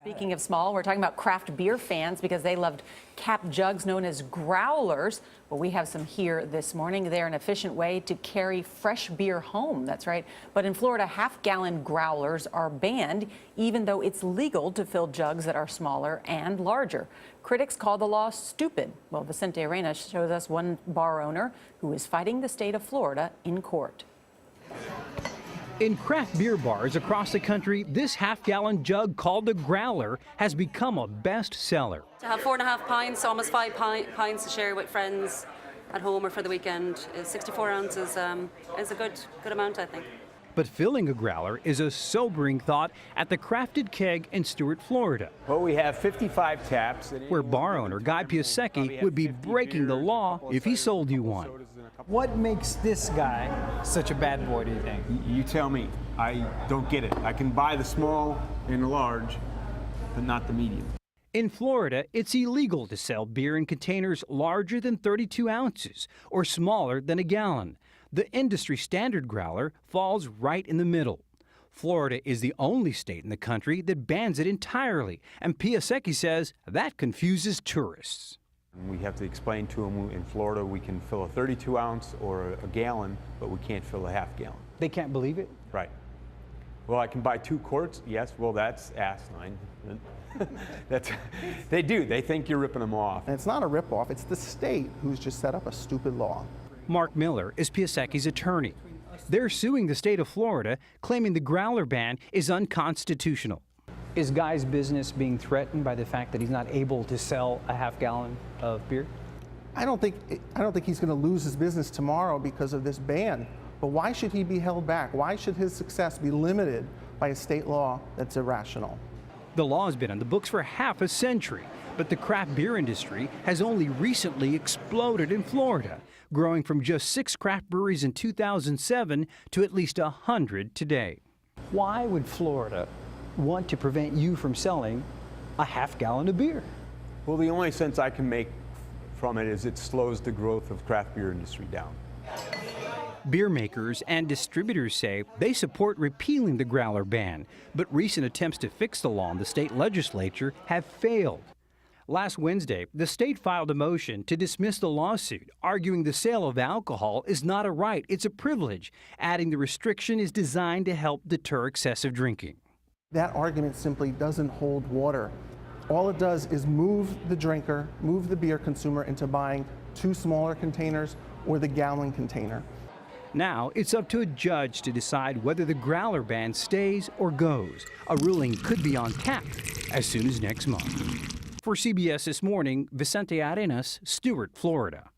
Speaking of small, we're talking about craft beer fans because they loved cap jugs known as growlers. Well, we have some here this morning. They're an efficient way to carry fresh beer home. That's right. But in Florida, half-gallon growlers are banned, even though it's legal to fill jugs that are smaller and larger. Critics call the law stupid. Well, Vicente Arenas shows us one bar owner who is fighting the state of Florida in court. In craft beer bars across the country, this half-gallon jug called the Growler has become a bestseller. To have 4.5 pints, almost 5 pints to share with friends at home or for the weekend, 64 ounces is a good amount, I think. But filling a Growler is a sobering thought at the Crafted Keg in Stuart, Florida. Well, we have 55 taps. Where bar owner Guy Piasecki would be breaking the law if he sold you one. What makes this guy such a bad boy, do you think? You tell me. I don't get it. I can buy the small and the large, but not the medium. In Florida, it's illegal to sell beer in containers larger than 32 ounces or smaller than a gallon. The industry standard Growler falls right in the middle. Florida is the only state in the country that bans it entirely, and Piasecki says that confuses tourists. We have to explain to them in Florida we can fill a 32 ounce or a gallon, but we can't fill a half gallon. They can't believe it? Right. Well, I can buy 2 quarts. Yes, well, that's asinine. They do. They think you're ripping them off. And it's not a rip-off. It's the state who's just set up a stupid law. Mark Miller is Piasecki's attorney. They're suing the state of Florida, claiming the Growler ban is unconstitutional. Is Guy's business being threatened by the fact that he's not able to sell a half-gallon of beer? I don't think he's going to lose his business tomorrow because of this ban. But why should he be held back? Why should his success be limited by a state law that's irrational? The law has been on the books for half a century, but the craft beer industry has only recently exploded in Florida, growing from just 6 craft breweries in 2007 to at least 100 today. Why would Florida want to prevent you from selling a half-gallon of beer? Well, the only sense I can make from it is it slows the growth of craft beer industry down. Beer makers and distributors say they support repealing the Growler ban, but recent attempts to fix the law in the state legislature have failed. Last Wednesday, the state filed a motion to dismiss the lawsuit, arguing the sale of alcohol is not a right, it's a privilege, adding the restriction is designed to help deter excessive drinking. That argument simply doesn't hold water. All it does is move the drinker, move the beer consumer into buying 2 smaller containers or the gallon container. Now it's up to a judge to decide whether the Growler ban stays or goes. A ruling could be on tap as soon as next month. For CBS This Morning, Vicente Arenas, Stuart, Florida.